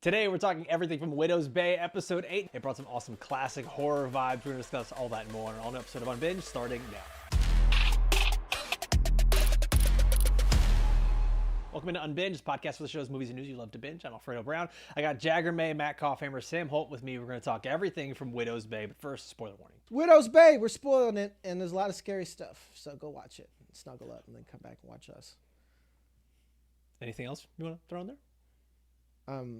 Today we're talking everything from Widow's Bay episode 8. It brought some awesome classic horror vibes. We're going to discuss all that and more on an all-new episode of Unbinged starting now. Welcome into Unbinged, podcast for the show's movies and news you love to binge. I'm Alfredo Brown. I got Jagger, Matt Kopfhamer, Sam Holt with me. We're going to talk everything from Widow's Bay, but first, spoiler warning. Widow's Bay, we're spoiling it, and there's a lot of scary stuff. So go watch it, snuggle up, and then come back and watch us. Anything else you want to throw in there?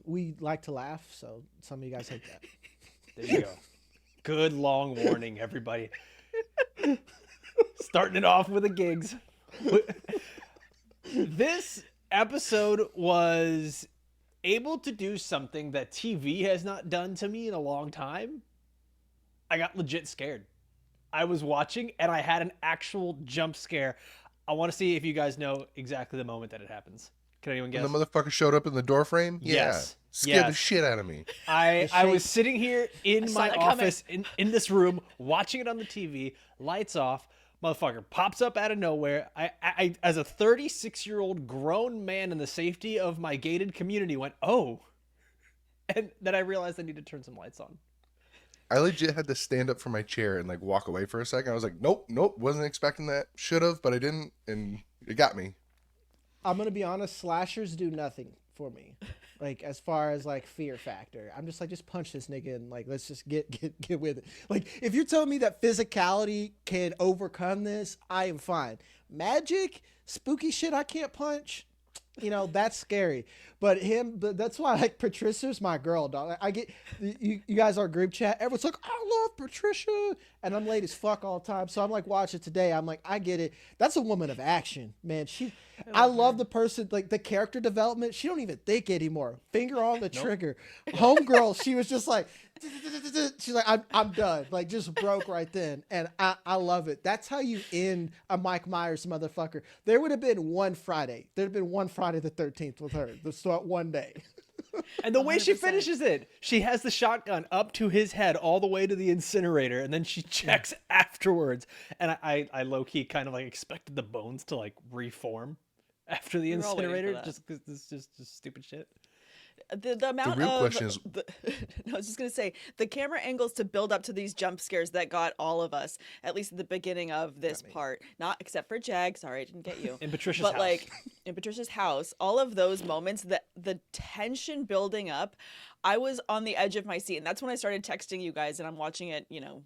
We like to laugh, so some of you guys hate that. There you go. Good long warning, everybody. Starting it off with the gigs. This episode was able to do something that TV has not done to me in a long time. I got legit scared. I was watching and I had an actual jump scare. I want to see if you guys know exactly the moment that it happens. Can anyone guess? When the motherfucker showed up in the door frame? Yes. Yeah. Scared the shit out of me. I was sitting here in my office in this room watching it on the TV, lights off. Motherfucker pops up out of nowhere. I as a 36-year-old grown man in the safety of my gated community went, oh. And then I realized I need to turn some lights on. I legit had to stand up from my chair and like walk away for a second. I was like, nope, wasn't expecting that. Should have, but I didn't, and it got me. I'm gonna be honest, slashers do nothing for me. Like, as far as like fear factor, I'm just like, just punch this nigga and like, let's just get with it. Like, if you're telling me that physicality can overcome this, I am fine. Magic, spooky shit I can't punch, you know, that's scary. But that's why like Patricia's my girl, dog. I get you guys are group chat. Everyone's like, I love Patricia, and I'm late as fuck all the time. So I'm like, watch it today. I'm like, I get it. That's a woman of action, man. I love the person, like the character development. She don't even think anymore. Finger on the trigger. Homegirl, she was just like, she's like, I'm done. Like, just broke right then. And I love it. That's how you end a Mike Myers motherfucker. There would have been one Friday. There'd have been one Friday the 13th with her. So one day. And the way 100%. she finishes it, she has the shotgun up to his head all the way to the incinerator, and then she checks afterwards. And I low-key kind of like expected the bones to like reform after the We were all waiting for incinerator, that. just because this is just stupid shit. The amount The real of question is- I was just gonna say the camera angles to build up to these jump scares that got all of us, at least at the beginning of this part. Not except for Jag. Sorry, I didn't get you. In Patricia's but house. like in Patricia's house, all of those moments, the tension building up, I was on the edge of my seat, and that's when I started texting you guys, and I'm watching it, you know,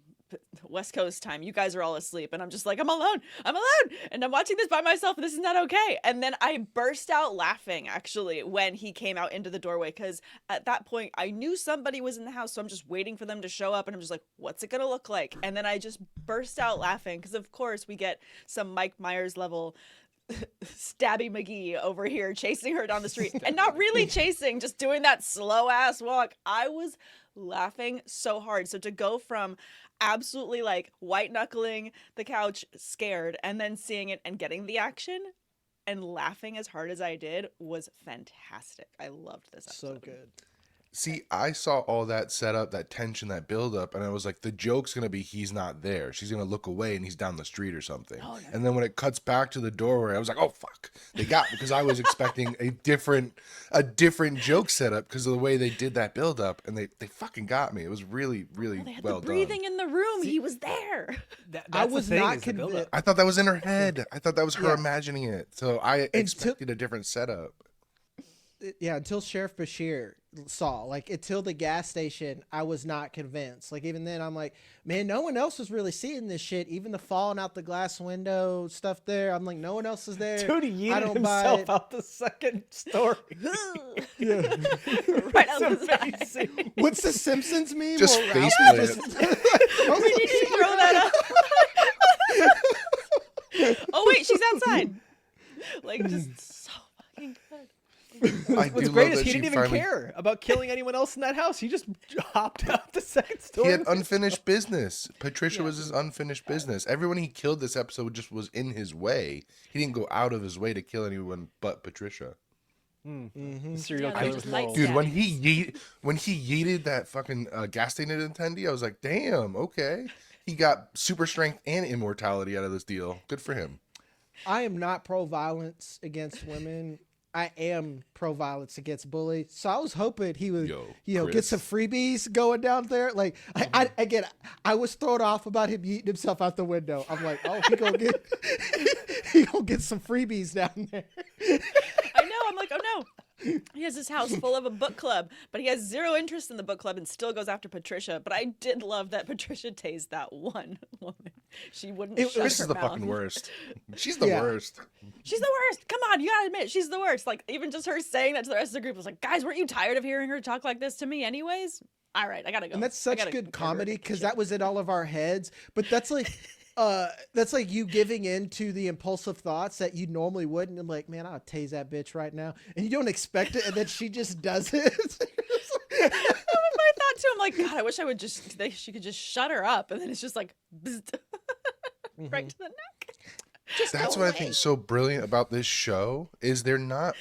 West Coast time. You guys are all asleep, and I'm just like, I'm alone, and I'm watching this by myself, and this is not okay. And then I burst out laughing, actually, when he came out into the doorway, because at that point, I knew somebody was in the house, so I'm just waiting for them to show up, and I'm just like, what's it gonna look like? And then I just burst out laughing, because of course, we get some Mike Myers level Stabby McGee over here chasing her down the street, and not really chasing, just doing that slow ass walk. I was laughing so hard. So to go from absolutely like white knuckling the couch scared, and then seeing it and getting the action and laughing as hard as I did was fantastic. I loved this episode. So good. See, I saw all that setup, that tension, that buildup, and I was like, the joke's gonna be he's not there. She's gonna look away and he's down the street or something. Oh, no. And then when it cuts back to the doorway, I was like, oh fuck, they got me, because I was expecting a different joke setup because of the way they did that buildup, and they fucking got me. It was really, really They had well the breathing done. in the room. He was there. I was not convinced. I thought that was in her head. I thought that was her Yeah. imagining it. So I expected a different setup. Yeah, until Sheriff Bashir saw, like, until the gas station, I was not convinced. Like, even then, I'm like, man, no one else was really seeing this shit. Even the falling out the glass window stuff there, I'm like, no one else is there. Dude, he I yeeted don't buy himself it. out the second story. Yeah. Right out the side. Amazing. What's the Simpsons meme? Just Where face Ralph plant. Oh, we need to throw that up. Oh wait, she's outside. Like, just so fucking good. I What's do great love is that he she didn't even finally- care about killing anyone else in that house. He just hopped out the second He story. had unfinished business. Patricia was his unfinished business. Everyone he killed this episode just was in his way. He didn't go out of his way to kill anyone but Patricia. Serial Yeah, killer just with light morals. skin. Dude, when he yeeted that fucking gas station attendee, I was like, damn, okay. He got super strength and immortality out of this deal. Good for him. I am not pro violence against women. I am pro violence against bullies, so I was hoping he would, Yo, get Chris. some freebies going down there. Like, I was thrown off about him yeeting himself out the window. I'm like, oh, he gonna get some freebies down there. I know. I'm like, oh no. He has his house full of a book club, but he has zero interest in the book club and still goes after Patricia. But I did love that Patricia tased that one woman. She wouldn't shut Chris her is the mouth. fucking worst. She's the Yeah. worst. She's the worst. Come on, you gotta admit, she's the worst. Like, even just her saying that to the rest of the group was like, guys, weren't you tired of hearing her talk like this to me anyways? All right, I gotta go. And that's I such gotta good murder her comedy because shit. that was in all of our heads. But that's like, you giving in to the impulsive thoughts that you normally wouldn't. I'm like, man, I'll tase that bitch right now, and you don't expect it, and then she just does it. That was my thought too. I'm like, God, I wish I would she could just shut her up, and then it's just like, bzzzt, right to the neck. That's what I think is so brilliant about this show is they're not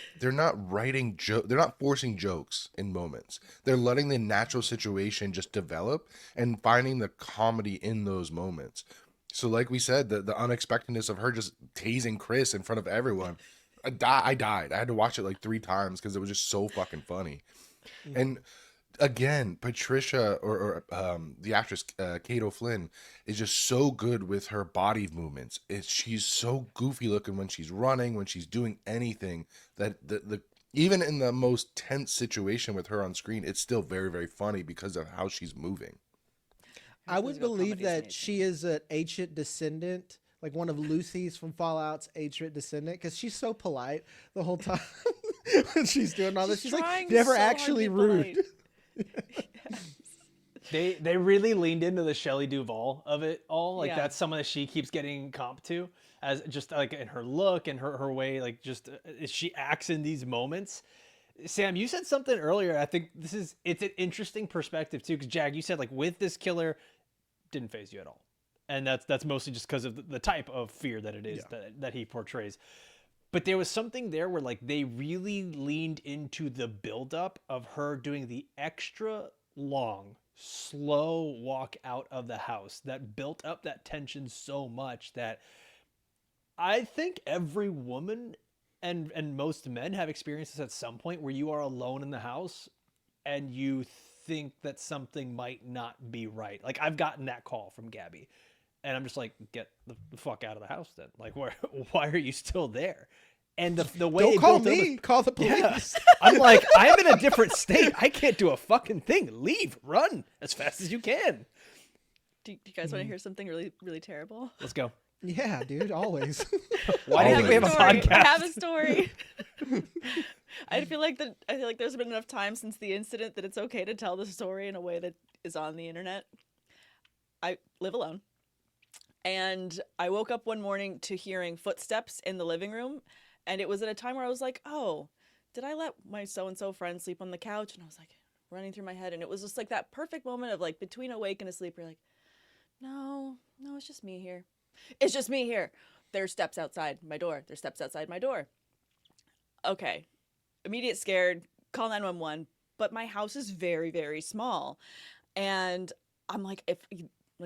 writing they're not forcing jokes in moments. They're letting the natural situation just develop and finding the comedy in those moments. So like we said, the unexpectedness of her just tasing Chris in front of everyone. I died. I had to watch it like 3 times because it was just so fucking funny. And again, Patricia or the actress Kate O'Flynn is just so good with her body movements. She's so goofy looking when she's running, when she's doing anything, that the even in the most tense situation with her on screen, it's still very, very funny because of how she's moving. I would Physical believe comedy's that amazing. she is an ancient descendant, like one of Lucy's from Fallout's ancient descendant, because she's so polite the whole time when she's doing all this. She's like trying never so hard to actually be rude. polite. They really leaned into the Shelley Duvall of it all. Like Yeah. that's someone that she keeps getting comped to as just like in her look and her way, like just she acts in these moments. Sam, you said something earlier. I think it's an interesting perspective too. Because Jag, you said like with this killer, didn't phase you at all, and that's mostly just because of the type of fear that it is that he portrays. But there was something there where like they really leaned into the buildup of her doing the extra long, slow walk out of the house that built up that tension so much that I think every woman and most men have experienced this at some point where you are alone in the house and you think that something might not be right. Like I've gotten that call from Gabby and I'm just like, get the fuck out of the house then. Like why are you still there? And the way Don't it call built up me. Call the police. Yeah. I'm like, I'm in a different state. I can't do a fucking thing. Leave, run as fast as you can. Do you guys want to hear something really, really terrible? Let's go. Yeah, dude, always. Why do you Always. think we have a story. podcast? I have a story. I feel like there's been enough time since the incident that it's okay to tell the story in a way that is on the internet. I live alone. And I woke up one morning to hearing footsteps in the living room. And it was at a time where I was like, oh, did I let my so-and-so friend sleep on the couch? And I was like running through my head. And it was just like that perfect moment of like between awake and asleep. You're like, no, it's just me here. It's just me here. There's steps outside my door. There's steps outside my door. Okay. Immediate scared. Call 911. But my house is very, very small. And I'm like,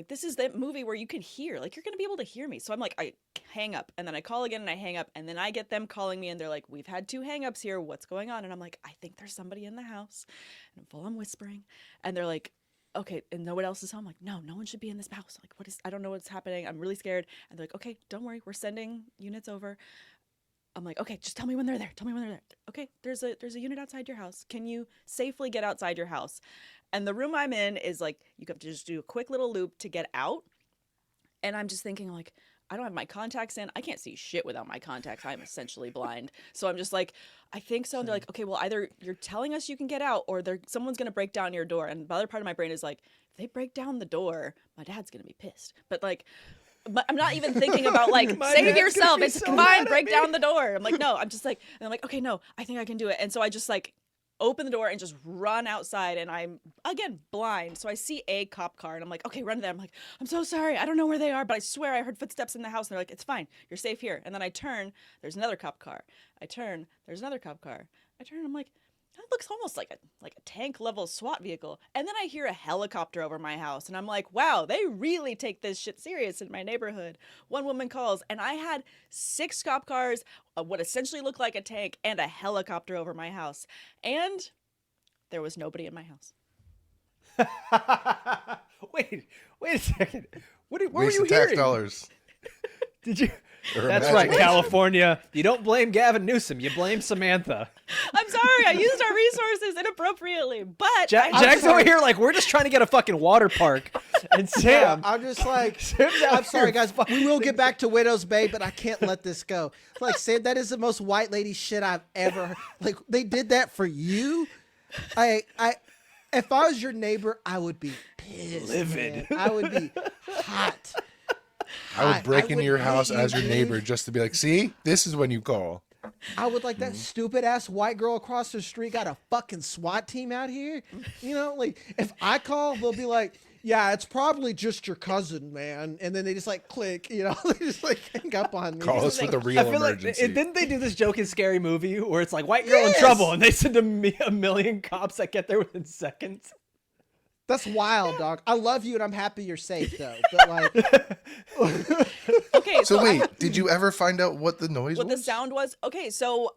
this is that movie where you can hear, like, you're going to be able to hear me. So I'm like, I hang up and then I call again and I hang up and then I get them calling me and they're like, we've had 2 hangups here. What's going on? And I'm like, I think there's somebody in the house. And I'm full on whispering. And they're like, okay, and no one else is home. I'm like, no one should be in this house. Like, I don't know what's happening. I'm really scared. And they're like, okay, don't worry. We're sending units over. I'm like, okay, just tell me when they're there. Tell me when they're there. Okay, there's a unit outside your house. Can you safely get outside your house? And the room I'm in is like, you have to just do a quick little loop to get out. And I'm just thinking like, I don't have my contacts in. I can't see shit without my contacts. I'm essentially blind. So I'm just like, I think so. And they're like, okay, well, either you're telling us you can get out or someone's going to break down your door. And the other part of my brain is like, if they break down the door, my dad's going to be pissed. But like, I'm not even thinking about like, My save dad's yourself. gonna be It's so fine. mad at Break me. down the door. I'm like, no, I'm just like, and I'm like, okay, no, I think I can do it. And so I just like open the door and just run outside. And I'm, again, blind. So I see a cop car and I'm like, okay, run to them. I'm like, I'm so sorry. I don't know where they are, but I swear I heard footsteps in the house. And they're like, it's fine. You're safe here. And then I turn. There's another cop car. I turn. There's another cop car. I turn. I'm like, that looks almost like a tank level SWAT vehicle. And then I hear a helicopter over my house, and I'm like, wow, they really take this shit serious in my neighborhood. One woman calls, and I had 6 cop cars, what essentially looked like a tank, and a helicopter over my house. And there was nobody in my house. Wait a second. What were you Wasting hearing? tax dollars. Did you? Or That's right, imagination. California. You don't blame Gavin Newsom. You blame Samantha. I'm sorry, I used our resources inappropriately, but Jack's over here like, we're just trying to get a fucking water park. And Sam, I'm just like, Sam's out I'm sorry, here guys. We will get back to Widow's Bay, but I can't let this go. Like, Sam, that is the most white lady shit I've ever heard. Like, they did that for you? If I was your neighbor, I would be pissed. Livid. Man. I would be hot. I would break into your hate house you, as your dude. neighbor just to be like, see, this is when you call. I would like that stupid ass white girl across the street got a fucking SWAT team out here. You know, like if I call, they'll be like, yeah, it's probably just your cousin, man. And then they just like click, you know, they just like hang up on me. Call us with a I real feel like emergency. didn't they do this joke in Scary Movie where it's like white girl in Yes! trouble and they send a million cops that get there within seconds? That's wild, dog. I love you and I'm happy you're safe though. But like, okay, So I wait, have- did you ever find out what the noise what was? the sound was? Okay, so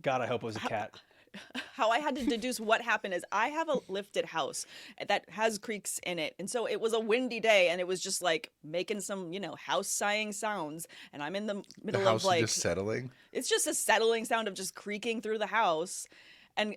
God, I hope it was a cat. how I had to deduce what happened is I have a lifted house that has creaks in it. And so it was a windy day and it was just like making some, house sighing sounds. And I'm in the The middle house of like, is just settling. it's just a settling sound of just creaking through the house. And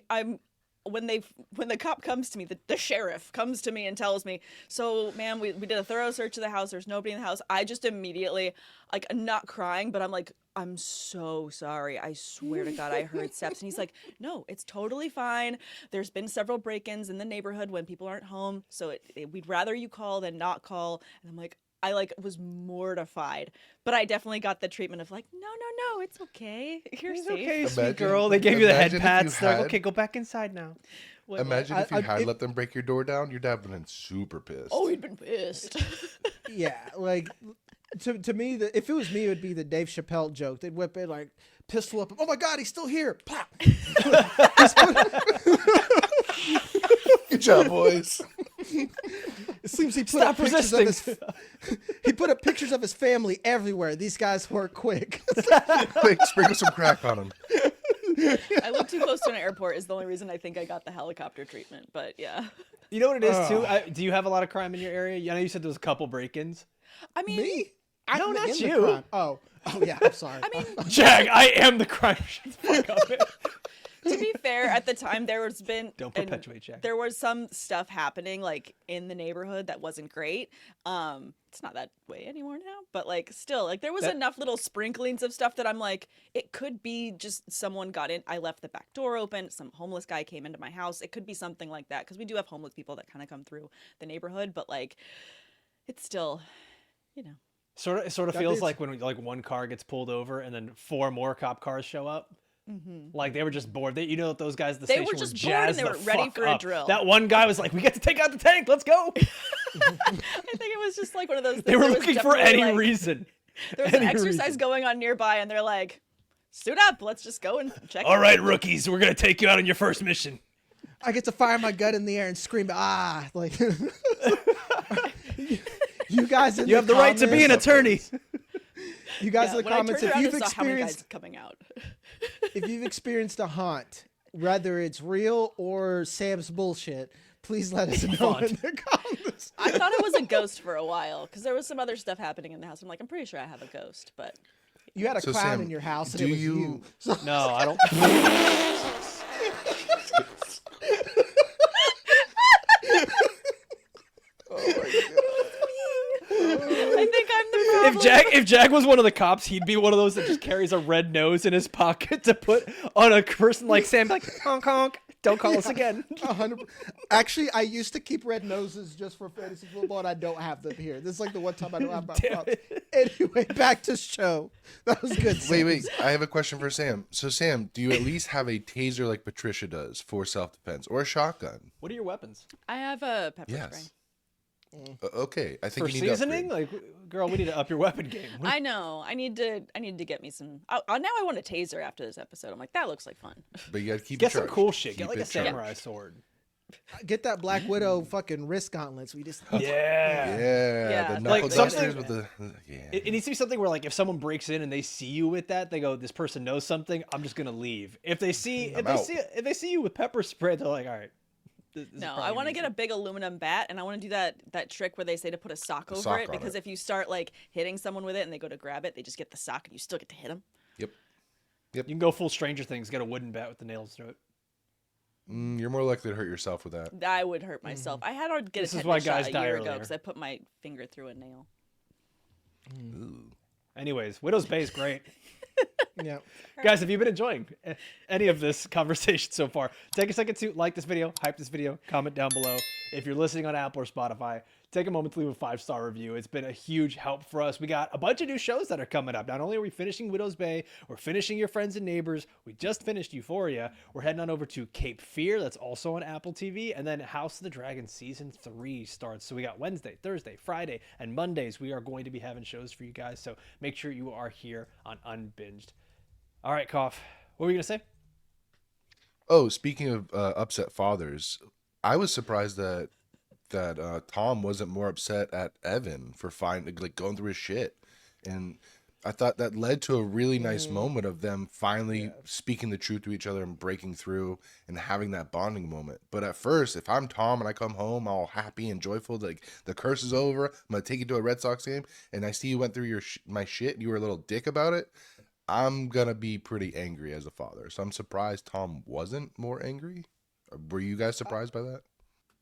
when the cop comes to me, the sheriff comes to me and tells me, so ma'am, we did a thorough search of the house. There's nobody in the house. I just immediately, like, I'm not crying, but I'm like, I'm so sorry. I swear to God, I heard steps. And he's like, no, it's totally fine. There's been several break-ins in the neighborhood when people aren't home. So we'd rather you call than not call. And I'm like, I was mortified, but I definitely got the treatment of like, no, it's okay. You're It's safe. okay, sweet Imagine- girl. They gave you the head imagine if pats. you They're like, had- okay, go back inside now. Imagine if you had it- let them break your door down, your dad would have been super pissed. Oh, he'd been pissed. yeah, like to me, if it was me, it would be the Dave Chappelle joke. They'd whip it like pistol up. Oh my God, he's still here. Pop. Good job, boys. It seems he put Stop up pictures of resisting. he put up pictures of his family everywhere. These guys work quick. Quick, sprinkle some crack on him. I live too close to an airport is the only reason I think I got the helicopter treatment. But yeah, You know what it is too? Do you have a lot of crime in your area? I know you said there was a couple break-ins. I mean, Me? No, I'm not in the you. crime. Oh yeah. I'm sorry. I mean, Jag, I am the crime. Shut the fuck up, man. to be fair, at the time there was been Don't and perpetuate, Jack. There was some stuff happening like in the neighborhood that wasn't great. It's not that way anymore now, but like still, like there was enough little sprinklings of stuff that I'm like, it could be just someone got in. I left the back door open. Some homeless guy came into my house. It could be something like that because we do have homeless people that kind of come through the neighborhood, but like, it's still, It sort of That feels is- like when like one car gets pulled over and then 4 more cop cars show up. Like they were just bored. Those guys at the They station were just were bored and jazzed they the were ready fuck for a up. drill. That one guy was like, "We get to take out the tank. Let's go." I think it was just like one of those things. They were that was looking for definitely, any like, reason. There was an Any exercise reason. going on nearby, and they're like, "Suit up, let's just go and check." All right, rookies, we're gonna take you out on your first mission. I get to fire my gun in the air and scream, like you guys in You have the right to be an comments- attorney. You guys in the when I comments, turned if around you've and saw how many guys experienced coming out. if you've experienced a haunt, whether it's real or Sam's bullshit, please let us know in the comments. I thought it was a ghost for a while because there was some other stuff happening in the house. I'm like, I'm pretty sure I have a ghost, but You had a So, clown Sam, in your house and do it was you- you. So, No, I don't. I think I'm the problem. If Jag was one of the cops, he'd be one of those that just carries a red nose in his pocket to put on a person like Sam. Like honk honk, don't call us again. 100%. Actually, I used to keep red noses just for fantasy football, and I don't have them here. This is like the one time I don't have my Damn props. Anyway, back to show. That was good. Wait. I have a question for Sam. So, Sam, do you at least have a taser like Patricia does for self-defense or a shotgun? What are your weapons? I have a pepper spray. Yes. Okay, I think For you need to seasoning, upgrade. like, girl, we need to up your weapon game. I know. I need to get me some. Now I want a taser after this episode. I'm like, that looks like fun. But you got to keep Get it some charged. cool shit. Get Keep like a it charged. samurai sword. Get that Black Widow fucking wrist gauntlets. We just Yeah. Yeah, Yeah, the like knuckle something- dusters with the yeah. It needs to be something where, like, if someone breaks in and they see you with that, they go, "This person knows something. I'm just gonna leave." If they see if they see you with pepper spray, they're like, "All right." No, I want to get a big aluminum bat, and I want to do that trick where they say to put a sock over sock it, on because it. if you start like hitting someone with it and they go to grab it, they just get the sock and you still get to hit them. Yep. You can go full Stranger Things, get a wooden bat with the nails through it. You're more likely to hurt yourself with that. I would hurt myself. I had to get This a is why tetanus shot guys a die year ago earlier. because I put my finger through a nail. Ooh. Anyways, Widow's Bay is great. yeah. Guys, have you been enjoying any of this conversation so far? Take a second to like this video, hype this video, comment down below. If you're listening on Apple or Spotify, take a moment to leave a 5-star review. It's been a huge help for us. We got a bunch of new shows that are coming up. Not only are we finishing Widow's Bay, we're finishing Your Friends and Neighbors. We just finished Euphoria. We're heading on over to Cape Fear. That's also on Apple TV. And then House of the Dragon Season 3 starts. So we got Wednesday, Thursday, Friday, and Mondays. We are going to be having shows for you guys. So make sure you are here on Unbinged. All right, Kopf. What were you going to say? Oh, speaking of upset fathers, I was surprised that Tom wasn't more upset at Evan for going through his shit, and I thought that led to a really nice moment of them finally speaking the truth to each other and breaking through and having that bonding moment. But at first, if I'm Tom and I come home all happy and joyful, like the curse is over, I'm gonna take you to a Red Sox game, and I see you went through my shit, and you were a little dick about it, I'm gonna be pretty angry as a father. So I'm surprised Tom wasn't more angry. Were you guys surprised by that?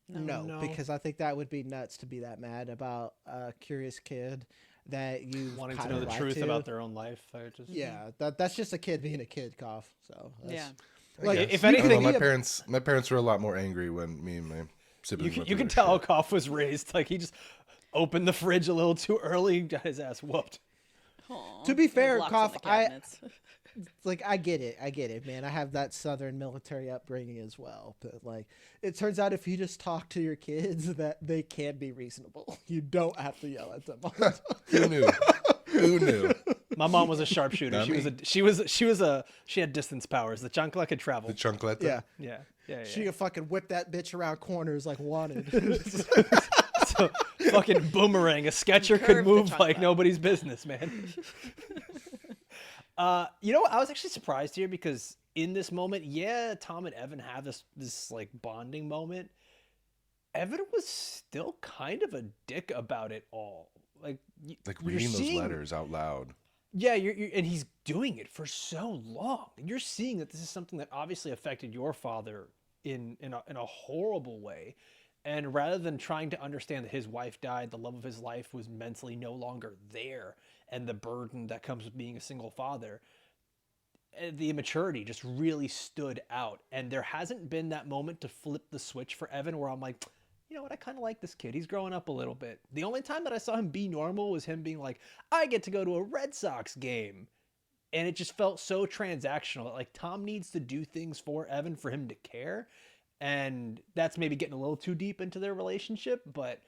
No, because I think that would be nuts to be that mad about a curious kid that you Wanting to know the truth about their own life. Yeah, that's just a kid being a kid, Kopf. So Yeah. like I guess. if I don't know, anything, my parents were a lot more angry when me and my siblings went you through can their tell shit. how Kopf was raised. Like, he just opened the fridge a little too early, got his ass whooped. Aw, To be fair, blocks on the Kopf, I cabinets. like I get it, man. I have that Southern military upbringing as well. But like, it turns out if you just talk to your kids, that they can be reasonable. You don't have to yell at them. Who knew? Who knew? My mom was a sharpshooter. Not She had distance powers. The chancla could travel. The chunklet. yeah. Yeah. She could fucking whip that bitch around corners like wanted. So, fucking boomerang. A sketcher could Curve the move like chancla. nobody's business, man. You know what? I was actually surprised here because in this moment, yeah, Tom and Evan have this like bonding moment. Evan was still kind of a dick about it all. Like Like you're reading those seeing- letters out loud. Yeah, and he's doing it for so long. You're seeing that this is something that obviously affected your father in a horrible way. And rather than trying to understand that his wife died, the love of his life was mentally no longer there, and the burden that comes with being a single father, the immaturity just really stood out. And there hasn't been that moment to flip the switch for Evan where I'm like, you know what, I kind of like this kid. He's growing up a little bit. The only time that I saw him be normal was him being like, I get to go to a Red Sox game. And it just felt so transactional. Like, Tom needs to do things for Evan for him to care. And that's maybe getting a little too deep into their relationship. But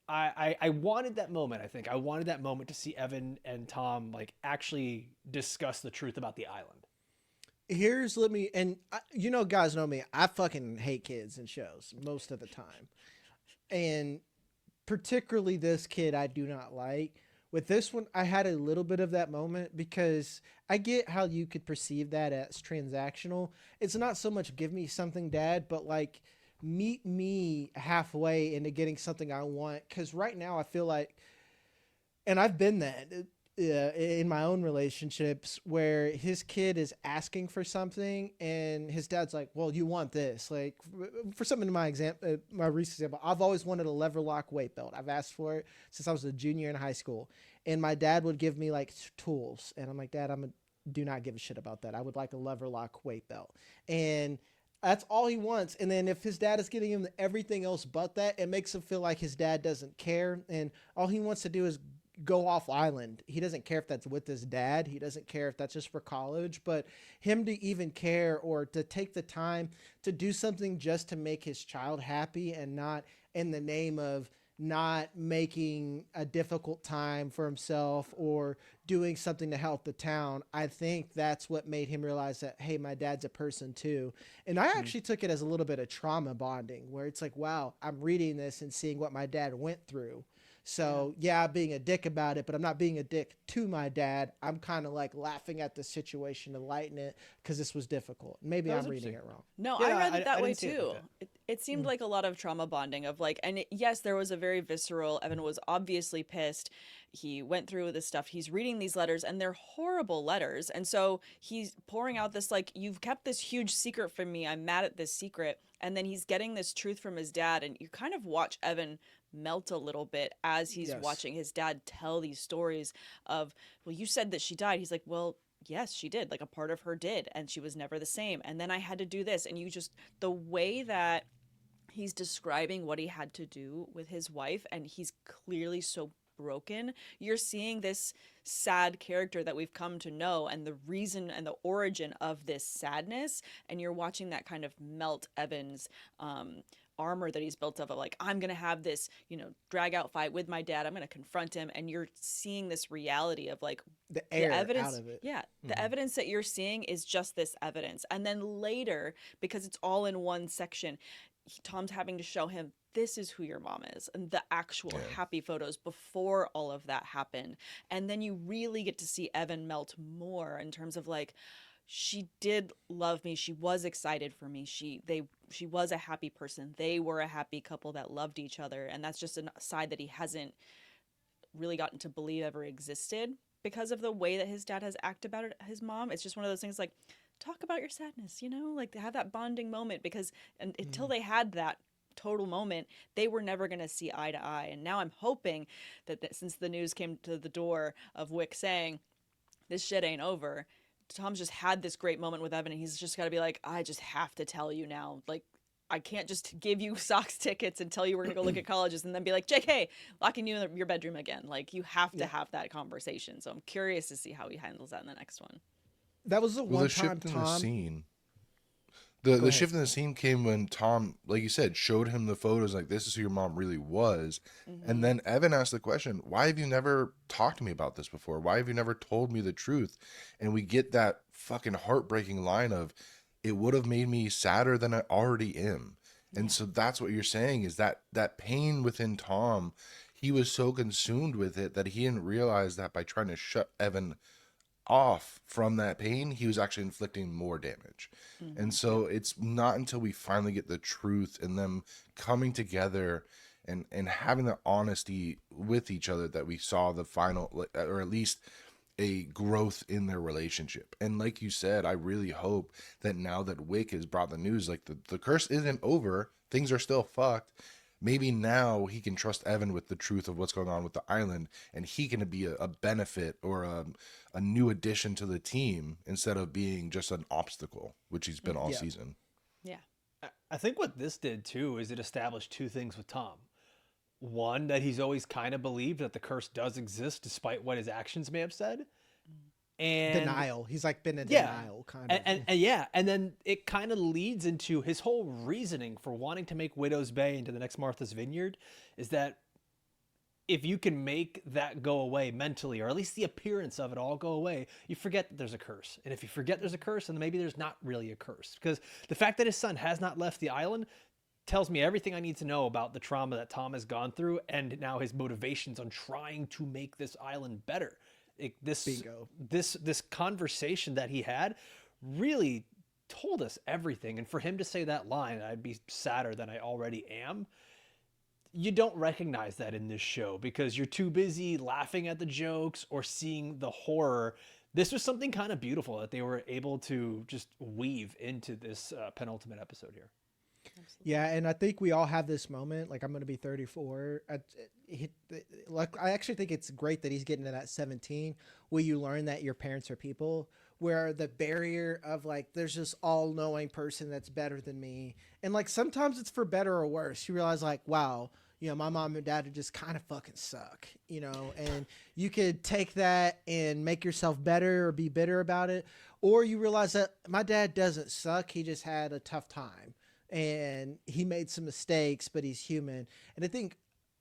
I wanted that moment, I think. I wanted that moment to see Evan and Tom, like, actually discuss the truth about the island. Guys know me. I fucking hate kids and shows most of the time. And particularly this kid I do not like. With this one, I had a little bit of that moment because I get how you could perceive that as transactional. It's not so much give me something, Dad, but like meet me halfway into getting something I want. Because right now I feel like, and I've been that in my own relationships where his kid is asking for something and his dad's like, well, you want this. Like for something in my recent example, I've always wanted a lever lock weight belt. I've asked for it since I was a junior in high school, and my dad would give me like tools. And I'm like, Dad, do not give a shit about that. I would like a lever lock weight belt. And that's all he wants. And then if his dad is getting him everything else but that, it makes him feel like his dad doesn't care. And all he wants to do is go off island. He doesn't care if that's with his dad. He doesn't care if that's just for college, but him to even care or to take the time to do something just to make his child happy and not in the name of not making a difficult time for himself or doing something to help the town. I think that's what made him realize that, hey, my dad's a person too. And I actually took it as a little bit of trauma bonding, where it's like, wow, I'm reading this and seeing what my dad went through. So yeah, I'm being a dick about it, but I'm not being a dick to my dad. I'm kind of like laughing at the situation to lighten it because this was difficult. Maybe I'm reading it wrong. No, Yeah, I read it that I way didn't see it like too. that. It seemed like a lot of trauma bonding of like, and yes, there was a very visceral. Evan was obviously pissed. He went through this stuff. He's reading these letters, and they're horrible letters. And so he's pouring out this like, you've kept this huge secret from me. I'm mad at this secret. And then he's getting this truth from his dad, and you kind of watch Evan melt a little bit as he's watching his dad tell these stories of, well, you said that she died. He's like, well, yes, she did. Like a part of her did, and she was never the same. And then I had to do this. And you just, the way that he's describing what he had to do with his wife, and he's clearly so broken. You're seeing this sad character that we've come to know, and the reason and the origin of this sadness, and you're watching that kind of melt Evan's armor that he's built of like, I'm gonna have this, you know, drag out fight with my dad, I'm gonna confront him. And you're seeing this reality of like The air evidence out of it. the evidence that you're seeing is just this evidence. And then later, because it's all in one section, Tom's having to show him, this is who your mom is, and the actual happy photos before all of that happened. And then you really get to see Evan melt more in terms of like, she did love me. She was excited for me. She was a happy person. They were a happy couple that loved each other. And that's just a side that he hasn't really gotten to believe ever existed because of the way that his dad has acted about his mom. It's just one of those things like, talk about your sadness, you know, like to have that bonding moment, because until they had that total moment, they were never going to see eye to eye. And now I'm hoping that since the news came to the door of Wick saying this shit ain't over, Tom's just had this great moment with Evan, and he's just got to be like, I just have to tell you now. Like, I can't just give you Sox tickets and tell you we're going to go look at colleges and then be like, JK, locking you in your bedroom again. Like, you have to have that conversation. So I'm curious to see how he handles that in the next one. That was the Well, one the time shift in Tom. the scene. The shift in the scene came when Tom, like you said, showed him the photos like, this is who your mom really was. And then Evan asked the question, why have you never talked to me about this before? Why have you never told me the truth? And we get that fucking heartbreaking line of, it would have made me sadder than I already am. And so that's what you're saying, is that pain within Tom, he was so consumed with it that he didn't realize that by trying to shut Evan off from that pain, he was actually inflicting more damage. And so it's not until we finally get the truth and them coming together and having the honesty with each other that we saw the final, or at least a growth in their relationship. And like you said, I really hope that now that Wick has brought the news, like the curse isn't over, things are still fucked. Maybe now he can trust Evan with the truth of what's going on with the island, and he can be a benefit or a new addition to the team instead of being just an obstacle, which he's been all season. Yeah. I think what this did too is it established two things with Tom. One, that he's always kind of believed that the curse does exist despite what his actions may have said. And Denial. He's like been in denial, kind of. And then it kind of leads into his whole reasoning for wanting to make Widow's Bay into the next Martha's Vineyard, is that if you can make that go away mentally, or at least the appearance of it all go away, you forget that there's a curse. And if you forget there's a curse, then maybe there's not really a curse. Because the fact that his son has not left the island tells me everything I need to know about the trauma that Tom has gone through, and now his motivations on trying to make this island better. This conversation that he had really told us everything. And for him to say that line, I'd be sadder than I already am, you don't recognize that in this show because you're too busy laughing at the jokes or seeing the horror. This was something kind of beautiful that they were able to just weave into this penultimate episode here. Absolutely. Yeah, and I think we all have this moment. Like, I'm going to be 34. I actually think it's great that he's getting to that 17 where you learn that your parents are people, where the barrier of like, there's this all-knowing person that's better than me. And like, sometimes it's for better or worse. You realize like, wow, you know, my mom and dad just kind of fucking suck, you know, and you could take that and make yourself better or be bitter about it. Or you realize that my dad doesn't suck. He just had a tough time and he made some mistakes, but he's human. And I think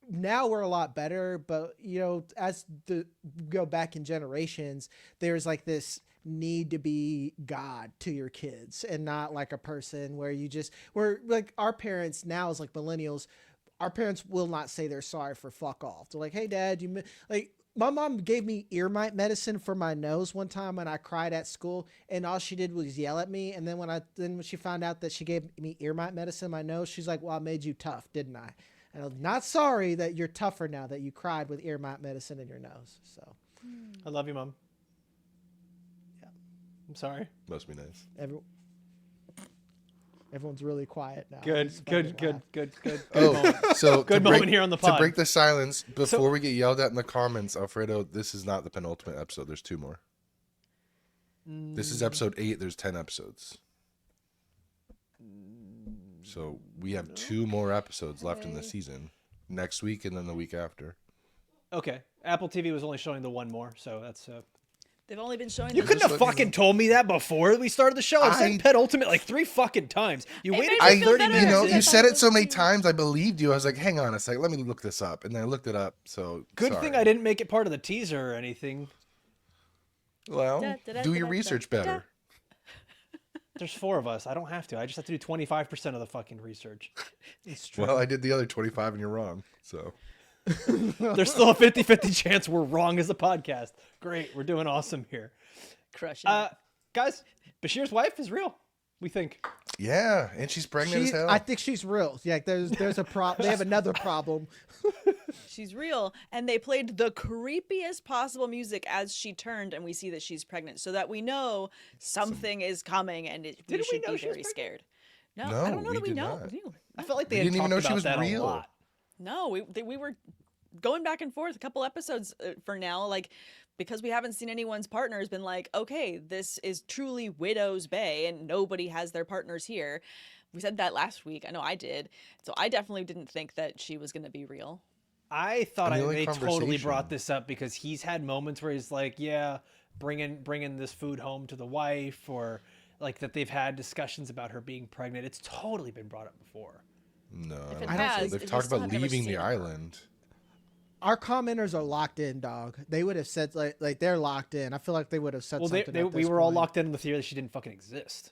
now we're a lot better, but you know, as the go back in generations, there's like this need to be God to your kids and not like a person where you just where like our parents now as like millennials, our parents will not say they're sorry for fuck off. They're like, hey dad, like my mom gave me ear mite medicine for my nose one time and I cried at school and all she did was yell at me. And then when she found out that she gave me ear mite medicine in my nose, she's like, well, I made you tough, didn't I? And I'm not sorry that you're tougher now that you cried with ear mite medicine in your nose. So I love you, Mom. Yeah. I'm sorry. Must be nice. Everyone's really quiet now. Good. Oh, so Good moment here on the pod. To break the silence, before we get yelled at in the comments, Alfredo, this is not the penultimate episode. There's 2 more. This is episode 8. There's 10 episodes. So we have 2 more episodes left in the season. Next week and then the week after. Okay. Apple TV was only showing the 1 more, so that's... They've only been showing. You couldn't have fucking told me that before we started the show. I've said penultimate like 3 fucking times. You waited for 30 minutes. You know, you said it so many times, I believed you. I was like, hang on a second, let me look this up. And then I looked it up, so Good thing I didn't make it part of the teaser or anything. Well, do your research better. There's 4 of us. I don't have to. I just have to do 25% of the fucking research. It's true. Well, I did the other 25 and you're wrong, so... There's still a 50-50 chance we're wrong as a podcast. Great. We're doing awesome here. Crushing. Guys, Bashir's wife is real, we think. Yeah, and she's pregnant as hell. I think she's real. Yeah, there's a problem. They have another problem. She's real, and they played the creepiest possible music as she turned, and we see that she's pregnant, so that we know something is coming, and we should be very scared. No, I don't know that we know. I felt like they didn't even know she was real. A lot. No, we were going back and forth a couple episodes for now, like because we haven't seen anyone's partners been like, okay, this is truly Widow's Bay and nobody has their partners here. We said that last week. I know I did. So I definitely didn't think that she was going to be real. I thought they totally brought this up because he's had moments where he's like, yeah, bringing this food home to the wife, or like that they've had discussions about her being pregnant. It's totally been brought up before. No, They've talked about leaving the island. Our commenters are locked in, dog. They would have said like they're locked in. I feel like they would have said something. We were all locked in with the theory that she didn't fucking exist.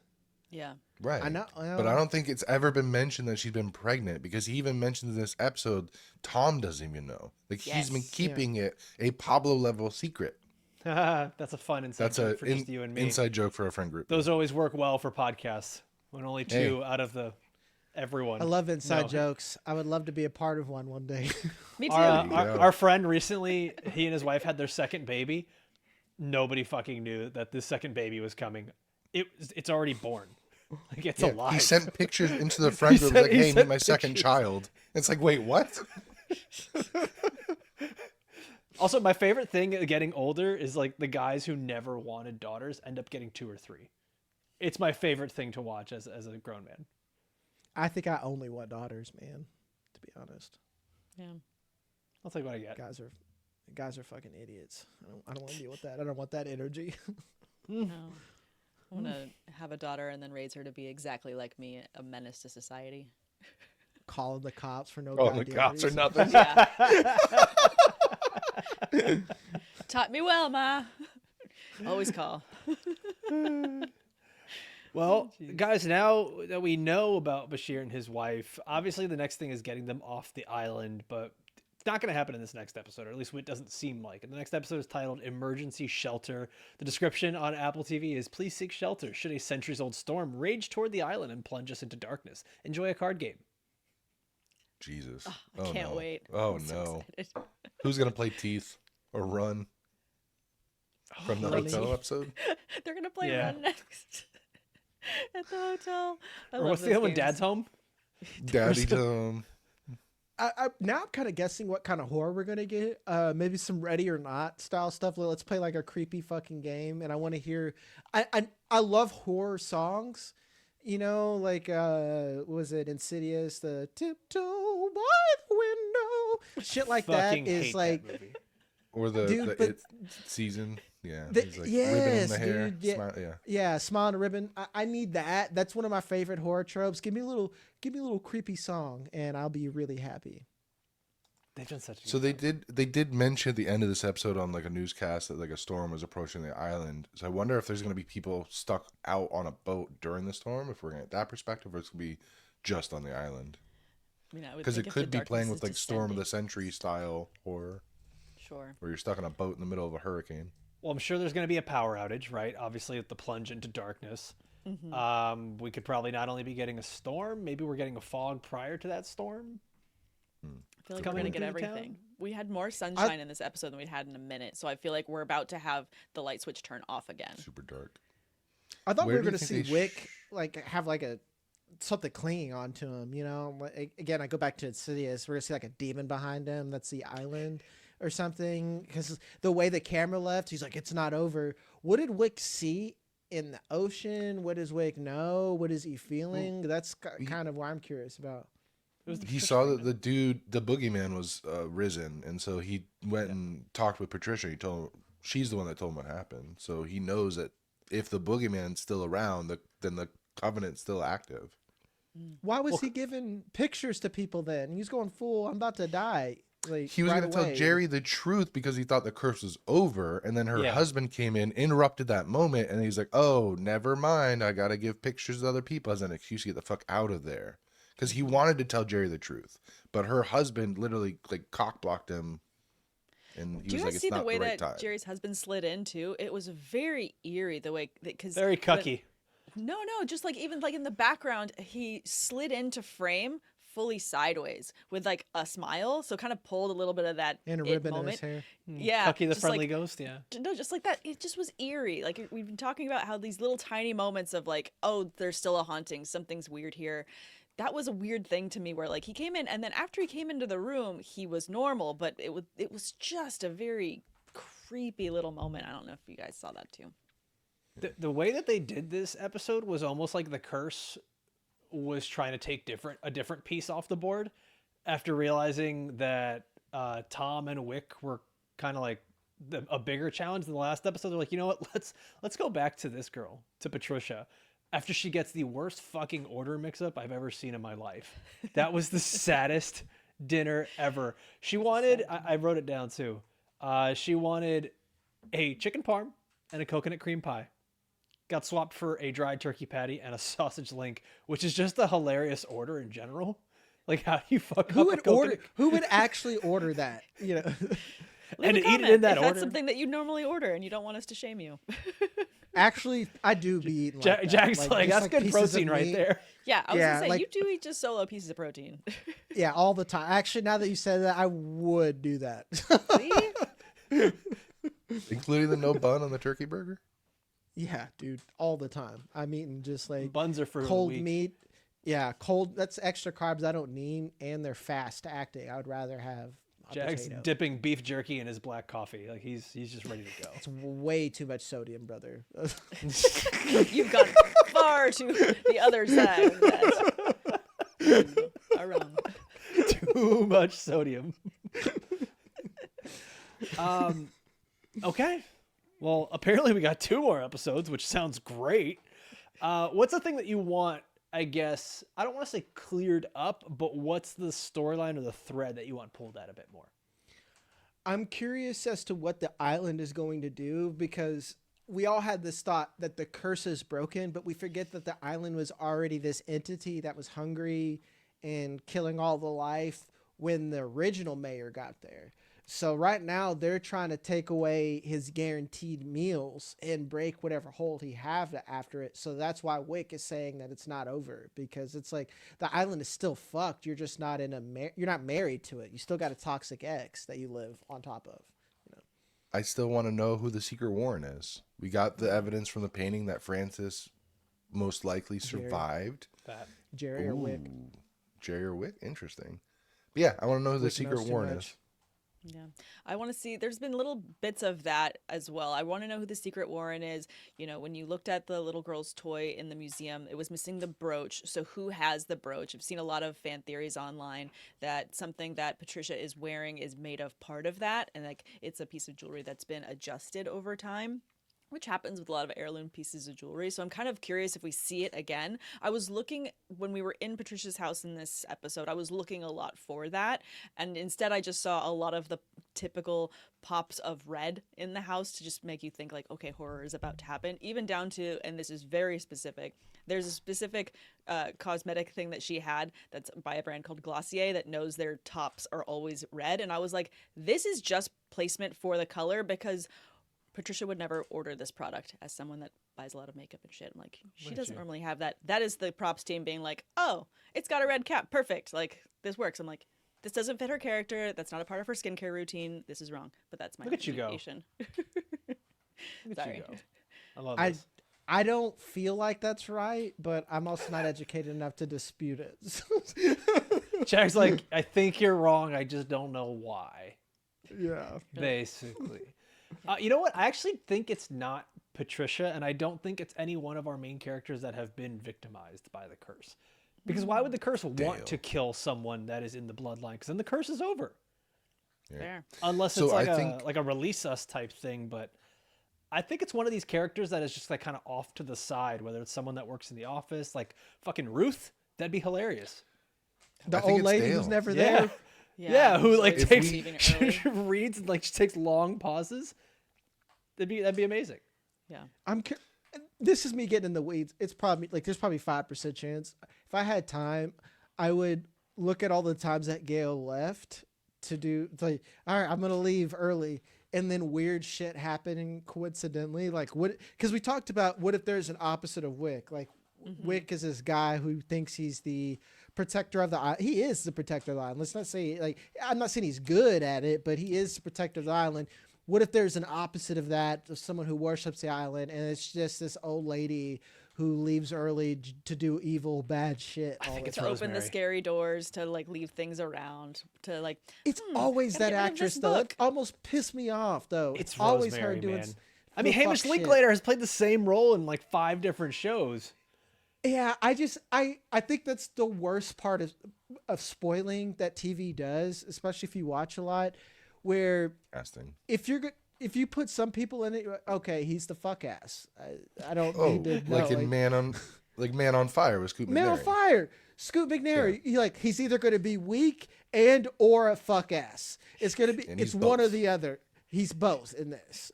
Yeah. Right. I know. But I don't think it's ever been mentioned that she's been pregnant, because he even mentioned in this episode, Tom doesn't even know. Like he's been keeping it a Pablo level secret. That's a fun inside joke for just you and me. Inside joke for a friend group. Those always work well for podcasts when only 2 out of everyone. I love inside jokes. I would love to be a part of one day. Me too. Our friend recently, he and his wife had their second baby. Nobody fucking knew that this second baby was coming. It's already born. Like it's alive. He sent pictures into the friend group like, hey, meet my second child. It's like, wait, what? Also, my favorite thing getting older is like the guys who never wanted daughters end up getting 2 or 3. It's my favorite thing to watch as a grown man. I think I only want daughters, man. To be honest. Yeah. I'll take what I get. Guys are fucking idiots. I don't want to deal with that. I don't want that energy. No. I want to have a daughter and then raise her to be exactly like me, a menace to society. Calling the cops for no goddamn reason. Cops or nothing. Taught me well, Ma. Always call. Well, guys, now that we know about Bashir and his wife, obviously the next thing is getting them off the island, but it's not going to happen in this next episode, or at least it doesn't seem like. And the next episode is titled Emergency Shelter. The description on Apple TV is, please seek shelter should a centuries-old storm rage toward the island and plunge us into darkness. Enjoy a card game. Jesus. I can't wait. Oh, I'm no. So Who's going to play Teeth or Run from the hotel episode? They're going to play Run next at the hotel. Or what's the other one? Dad's Home? Daddy's Home. Now I'm kind of guessing what kind of horror we're going to get. Maybe some Ready or Not style stuff. Let's play like a creepy fucking game. And I want to hear... I love horror songs. You know, like, was it Insidious? The tiptoe by the window. Shit like that is like... Or the It season. Yeah. He's like ribbon in the hair. Dude, yeah, smile, smile and a ribbon. I need that. That's one of my favorite horror tropes. Give me a little creepy song and I'll be really happy. They've done such a So good job. they did mention at the end of this episode on like a newscast that like a storm was approaching the island. So I wonder if there's going to be people stuck out on a boat during the storm, if we're going to get that perspective, or it's going to be just on the island. I mean, I would Because think it if the could be playing darkness with is like Storm of the descending. Century style horror, Sure. where you're stuck on a boat in the middle of a hurricane. Well, I'm sure there's going to be a power outage, right? Obviously, with the plunge into darkness. We could probably not only be getting a storm, maybe we're getting a fog prior to that storm. I feel like Coming we're gonna get through town? everything. We had more sunshine in this episode than we'd had in a minute, so I feel like we're about to have the light switch turn off again. Super dark. I thought Where we were do gonna you think see they Wick like have like a something clinging onto him. You know, again, I go back to Insidious. We're gonna see like a demon behind him. That's the island or something. Because the way the camera left, he's like, "It's not over." What did Wick see in the ocean? What does Wick know? What is he feeling? That's kind of what I'm curious about. It was the He Patricia saw that thing, the dude, the boogeyman, was risen, and so he went and talked with Patricia. He told him, she's the one that told him what happened, so he knows that if the boogeyman's still around, then the covenant's still active. Why was he giving pictures to people then? He's going full, "I'm about to die." Like He was right going to tell away. Jerry the truth because he thought the curse was over, and then her Yeah. husband came in, interrupted that moment, and he's like, "Oh, never mind. I got to give pictures to other people as an excuse to get the fuck out of there." Because he wanted to tell Jerry the truth, but her husband literally like cock blocked him, and he Do was you like, guys "It's see the not way the right that time." Jerry's husband slid in too? It was very eerie the way because very cucky. No, just like even like in the background, he slid into frame fully sideways with like a smile, so kind of pulled a little bit of that and a it ribbon in moment. his hair. Yeah, Cucky the just friendly like, ghost, yeah. no, just like that. It just was eerie. Like we've been talking about how these little tiny moments of like, oh, there's still a haunting, something's weird here. That was a weird thing to me where like he came in and then after he came into the room, he was normal, but it was just a very creepy little moment. I don't know if you guys saw that too. The way that they did this episode was almost like the curse was trying to take a different piece off the board after realizing that Tom and Wick were kind of like a bigger challenge than the last episode. They're like, you know what? Let's go back to this girl, to Patricia, after she gets the worst fucking order mix-up I've ever seen in my life. That was the saddest dinner ever. She wanted, I wrote it down too. She wanted a chicken parm and a coconut cream pie. Got swapped for a dried turkey patty and a sausage link, which is just a hilarious order in general. Like, how do you fuck Who up would a coconut? order? Who would actually order that? You know, And Leave a eat it in comment that if order? that's something that you normally order and you don't want us to shame you. actually, I do be eating. Like that. Jack's like, just that's good pieces of protein right meat. there. Yeah, I was Yeah, gonna say like- you do eat just solo pieces of protein. Yeah, all the time. Actually, now that you said that, I would do that. See? Including the no bun on the turkey burger. Yeah, dude, all the time. I'm eating just like Buns are for cold the weak. meat. Yeah, cold. That's extra carbs I don't need, and they're fast acting. I would rather have a Jack's potato. dipping beef jerky in his black coffee. Like he's just ready to go. It's way too much sodium, brother. You've gone far to the other side of that. Are wrong. Too much sodium. Okay. Well, apparently we got 2 more episodes, which sounds great. What's the thing that you want, I guess, I don't want to say cleared up, but what's the storyline or the thread that you want pulled out a bit more? I'm curious as to what the island is going to do because we all had this thought that the curse is broken, but we forget that the island was already this entity that was hungry and killing all the life when the original mayor got there. So right now they're trying to take away his guaranteed meals and break whatever hold he have after it. So that's why Wick is saying that it's not over because it's like the island is still fucked. You're just not you're not married to it. You still got a toxic ex that you live on top of. You know? I still want to know who the secret Warren is. We got the evidence from the painting that Francis most likely survived. That Jerry or Wick. Ooh, Jerry or Wick? Interesting. But yeah, I want to know who the Wick secret knows too Warren much. is. Yeah. I want to see, there's been little bits of that as well. I want to know who the secret Warren is. You know, when you looked at the little girl's toy in the museum, it was missing the brooch. So who has the brooch? I've seen a lot of fan theories online that something that Patricia is wearing is made of part of that. And like, it's a piece of jewelry that's been adjusted over time. which happens with a lot of heirloom pieces of jewelry. So I'm kind of curious if we see it again. I was looking when we were in Patricia's house in this episode, I was looking a lot for that. And instead I just saw a lot of the typical pops of red in the house to just make you think like, okay, horror is about to happen. Even down to, and this is very specific, there's a specific cosmetic thing that she had that's by a brand called Glossier that knows their tops are always red. And I was like, this is just placement for the color, because Patricia would never order this product as someone that buys a lot of makeup and shit. I'm like, she doesn't normally have that. That is the props team being like, oh, it's got a red cap. Perfect. Like, this works. I'm like, this doesn't fit her character. That's not a part of her skincare routine. This is wrong. But that's my Look at you go. justification. Look at Sorry. you go. I love this. I don't feel like that's right, but I'm also not educated enough to dispute it. Jack's like, I think you're wrong. I just don't know why. Yeah. Basically. You know what? I actually think it's not Patricia, and I don't think it's any one of our main characters that have been victimized by the curse. Because why would the curse want to kill someone that is in the bloodline? Because then the curse is over. Yeah. Fair. Unless it's I think like a release us type thing, but I think it's one of these characters that is just like kind of off to the side, whether it's someone that works in the office, like fucking Ruth, that'd be hilarious. The I think old it's lady Dale. who's never Yeah. there. Yeah, who like If takes leaving it early. reads and like she takes long pauses. That'd be amazing. Yeah. This is me getting in the weeds. It's probably like there's probably 5% chance. If I had time, I would look at all the times that Gail left to do. It's like, all right, I'm gonna leave early, and then weird shit happening coincidentally. Like what? Because we talked about what if there's an opposite of Wick. Like Wick is this guy who thinks he's the protector of the island. He is the protector of the island. Let's not say like I'm not saying he's good at it, but he is the protector of the island. What if there's an opposite of that, of someone who worships the island, and it's just this old lady who leaves early to do evil, bad shit? I think it's To open the Rosemary. scary doors, to like leave things around, to like. It's always gotta that get rid of actress this though. It book. almost pissed me off though. It's always Rosemary, her doing. man. I mean, fuck Hamish shit. Linklater has played the same role in like 5 different shows. Yeah, I think that's the worst part of spoiling that TV does, especially if you watch a lot, where casting. if you put some people in it, okay, he's the fuck ass. I don't Oh, need to know. like in Man on Fire with Scoop Man on McNairy. Fire, Scoot McNairy. He's either going to be weak and or a fuck ass. It's going to be And he's it's one or both. the other. He's both in this.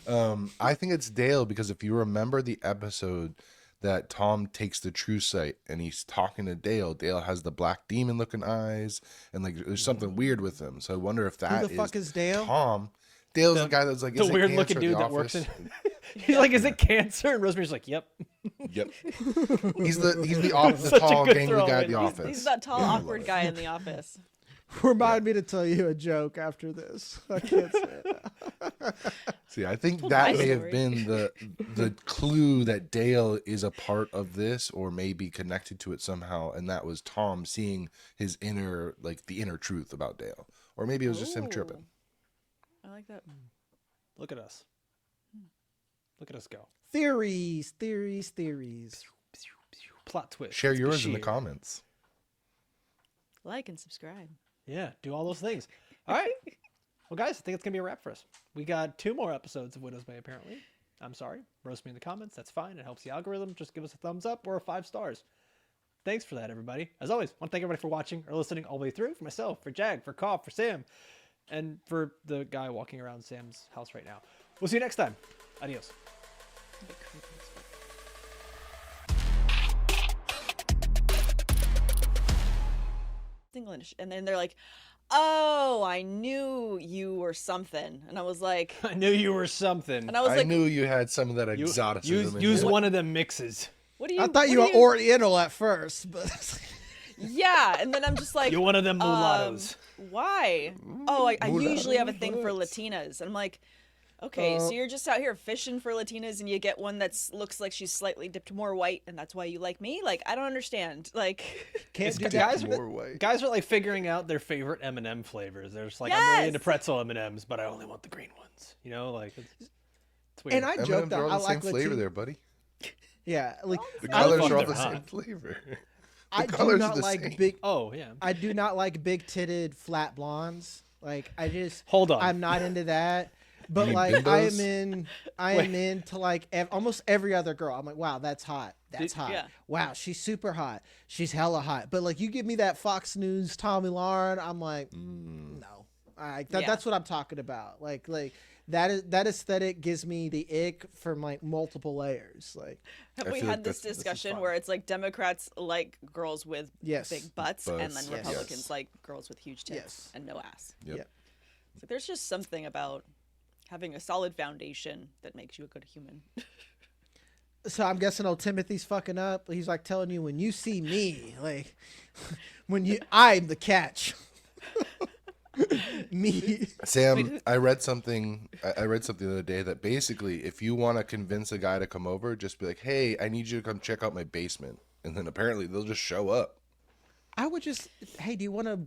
I think it's Dale because if you remember the episode that Tom takes the true sight and he's talking to Dale, Dale has the black demon looking eyes and like there's something weird with him. So I wonder if that Who the fuck is Dale? Tom. Dale's the guy that's like, The is it weird cancer looking at the dude that works office? He's like, is it cancer? And Rosemary's like, yep. Yep. He's the Such a tall good gangly throw guy in. at the office. He's that tall, Yeah, I awkward love guy in the office. Remind me to tell you a joke after this. I can't say it. See, I think Told that my may have story. been the clue that Dale is a part of this, or maybe connected to it somehow, and that was Tom seeing his inner, like the inner truth about Dale, or maybe it was just him tripping. I like that. Look at us. Look at us go. Theories. Plot twist. Share It's yours in the Bashir. comments. Like and subscribe. Yeah, do all those things. All right. Well, guys, I think it's going to be a wrap for us. We got 2 more episodes of Widow's Bay, apparently. I'm sorry. Roast me in the comments. That's fine. It helps the algorithm. Just give us a thumbs up or 5 stars. Thanks for that, everybody. As always, I want to thank everybody for watching or listening all the way through. For myself, for Jag, for Kopf, for Sam, and for the guy walking around Sam's house right now. We'll see you next time. Adios. A bit creepy as fuck. English, and then they're like, "Oh, I knew you were something," and I was like, I knew you were something. and I was I like, knew you had some of that exoticism. in Use you. one of them mixes. "What do you?" I thought you were what do Oriental at first, but Yeah, and then I'm just like, You're one of them mulattoes. Why? Oh, I usually have a mulatto thing for bullets. Latinas, and I'm like, okay, so you're just out here fishing for Latinas, and you get one that's looks like she's slightly dipped more white, and that's why you like me? Like, I don't understand. Like, can't It's do got- that. guys, More white. guys are like figuring out their favorite M&M flavors. They're just like, I'm really into Yes! pretzel M&Ms, but I only want the green ones. You know, like it's weird. And I M&Ms joke that are all I the same like flavor Latino. there, buddy. Yeah, like The I colors fuck are all they're the same hot. flavor. I do colors are not the like same. big. Oh yeah. I do not like big titted flat blondes. Like I just Hold on. I'm not into that. But mean like I bimbos? am into like almost every other girl. I'm like, wow, that's hot. That's hot. Yeah. Wow, she's super hot. She's hella hot. But like you give me that Fox News Tommy Lauren, I'm like, no. That's what I'm talking about. Like that aesthetic gives me the ick from like multiple layers. Like Have I we feel had like this this is discussion fun. where it's like Democrats like girls with Yes. big butts, and then Butts, yes. Republicans like girls with huge tits Yes. and no ass. Yep. Yeah. So there's just something about having a solid foundation that makes you a good human. so I'm guessing old Timothy's fucking up. He's like telling you when you see me, like I'm the catch. Me. Sam, I read something. I read something the other day that basically, if you want to convince a guy to come over, just be like, "Hey, I need you to come check out my basement," and then apparently they'll just show up. I would just, hey, do you want to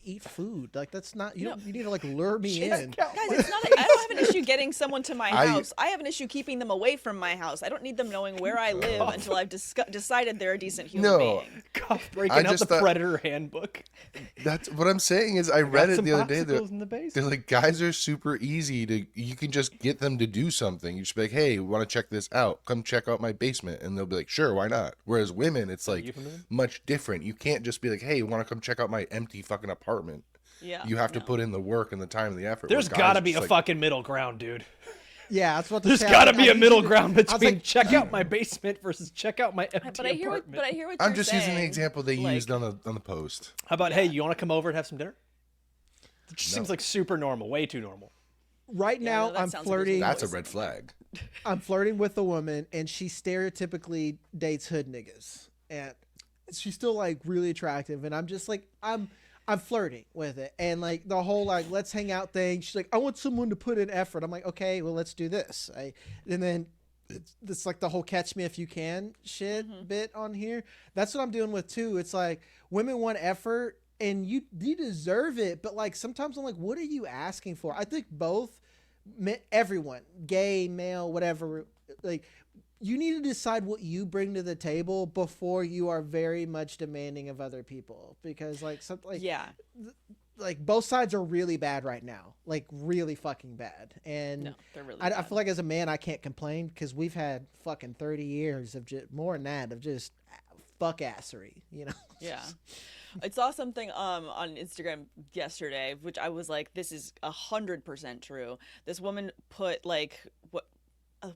eat food? Like that's not you. No. Don't, you need to like lure me in. Guys, it's not. I don't have an issue getting someone to my I- house. I have an issue keeping them away from my house. I don't need them knowing where I live until I've decided they're a decent human No. being. God, breaking I out just the thought- Predator handbook. That's what I'm saying. Is I read Got it some the other day. popsicles in the basement. They're like, guys are super easy to. You can just get them to do something. You just be like, "Hey, want to check this out? Come check out my basement," and they'll be like, "Sure, why not?" Whereas women, it's like euphemism? much different. You can't just be like, "Hey, want to come check out my empty fucking apartment?" Yeah. You have to no. put in the work and the time and the effort. There's where guys got to are be a just like, fucking middle ground, dude. Yeah, that's what. There's say. got to I be a need middle you to- ground I was between like, check out my basement versus check out my empty But I hear apartment. what you're I'm just using the saying. example they Like, used on the post. How about, hey, you want to come over and have some dinner? It just No. seems like super normal, way too normal. right Yeah, now, no, that I'm sounds flirting. That's a red flag. I'm flirting with a woman, and she stereotypically dates hood niggas, and she's still like really attractive, and I'm just like I'm flirting with it, and like the whole like let's hang out thing. She's like, I want someone to put in effort. I'm like, okay, well let's do this. And then it's like the whole catch me if you can shit bit on here. That's what I'm doing with too. It's like women want effort, and you deserve it, but like sometimes I'm like, what are you asking for? I think both everyone, gay, male, whatever, like you need to decide what you bring to the table before you are very much demanding of other people, because like something like Yeah. like both sides are really bad right now, like really fucking bad. And No, they're really. I bad. feel like as a man I can't complain because we've had fucking 30 years of just more than that of just fuck assery, you know. Yeah. I saw something on Instagram yesterday, which I was like, this is 100% true. This woman put like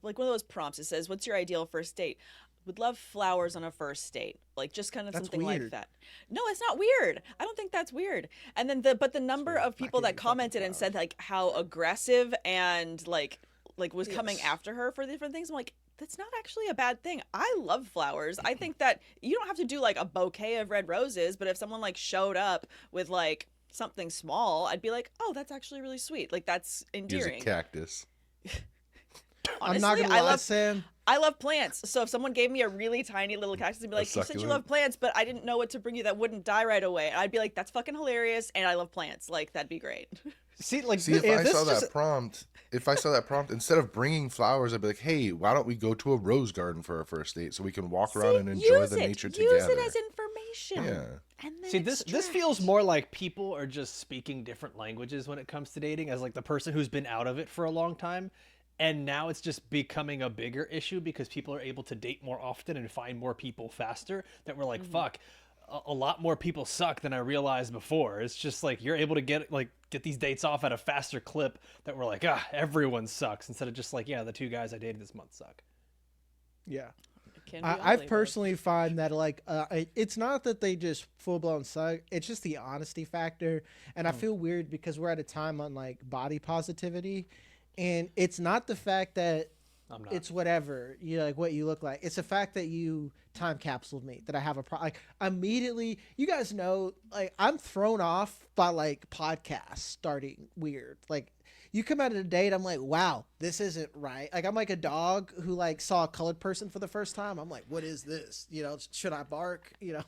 like one of those prompts. It says, "What's your ideal first date?" Would love flowers on a first date, like just kind of That's something like weird. that. No, it's not weird. I don't think that's weird. And then the number of people give that you fucking commented and said like how aggressive and like was coming Yes. after her for different things. I'm like, that's not actually a bad thing. I love flowers. I think that you don't have to do like a bouquet of red roses, but if someone like showed up with like something small, I'd be like, oh, that's actually really sweet. Like that's Use a endearing. cactus. I'm not Honestly, gonna lie, Sam. I love plants. So if someone gave me a really tiny little cactus and be like, you said you succulent? love plants, but I didn't know what to bring you that wouldn't die right away. I'd be like, that's fucking hilarious, and I love plants. Like that'd be great. See, like, See, if if I this saw just- that prompt, instead of bringing flowers, I'd be like, "Hey, why don't we go to a rose garden for our first date so we can walk around and enjoy the nature Use together?" it as information. Yeah. And then See, this feels extract. more like people are just speaking different languages when it comes to dating, as like the person who's been out of it for a long time, and now it's just becoming a bigger issue because people are able to date more often and find more people faster. That we're like, fuck, a lot more people suck than I realized before. It's just like you're able to get these dates off at a faster clip. That we're like, everyone sucks, instead of just like, yeah, the 2 guys I dated this month suck. Yeah. It can be I've ugly, but- personally find that like it's not that they just full blown suck. It's just the honesty factor, and I feel weird because we're at a time on like body positivity, and it's not the fact that I'm not. it's whatever you like what you look like. It's the fact that you time capsuled me, that I have a like immediately. You guys know, like I'm thrown off by like podcasts starting weird. Like you come out of a date, I'm like, wow, this isn't right. Like I'm like a dog who like saw a colored person for the first time. I'm like, what is this? You know, should I bark? You know.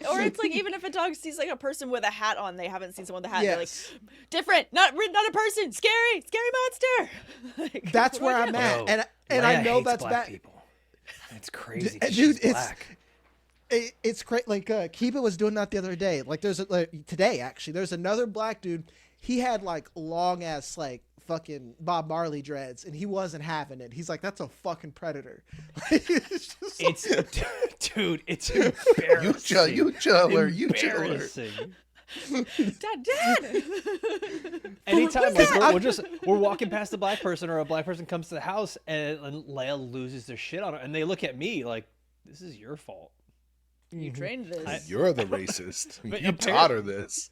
Or it's like even if a dog sees like a person with a hat on, they haven't seen someone with a hat. They're like, Yes. different, not a person, scary monster. Like, That's what where do I I'm do? at, Yo, and I Leia know hates that's black bad. people. It's crazy. Dude, She's it's- black. It's great. Like Kiba was doing that the other day. Like today actually, there's another black dude. He had like long ass like fucking Bob Marley dreads, and he wasn't having it. He's like, that's a fucking predator. It's dude, it's embarrassing. You chiller. Embarrassing. Dad. Anytime we're walking past a black person or a black person comes to the house and Leia loses their shit on her, and they look at me like, this is your fault. You trained this. You're the racist. But You taught her this.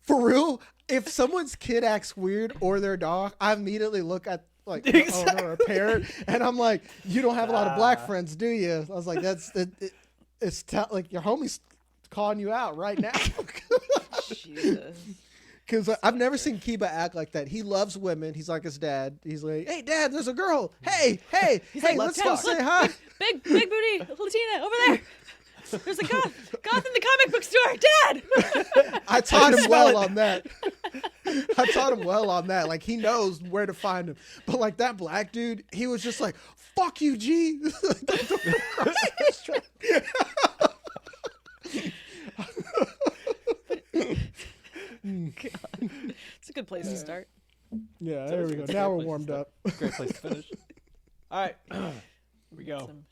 For real, if someone's kid acts weird or their dog, I immediately look at like the owner or parent, and I'm like, you don't have a lot of black friends, do you? I was like, like your homie's calling you out right now. Jesus. Because I've never seen Kiba act like that. He loves women. He's like his dad. He's like, hey, Dad, there's a girl. Hey, like, let's go say hi. Big booty Latina over there. There's a goth in the comic book store. Dad. I taught him well on that. Like, he knows where to find him. But like that black dude, he was just like, fuck you, G. It's a good place to start. Yeah, there we go. Now we're warmed up. Great place to finish. All right, here we go. Some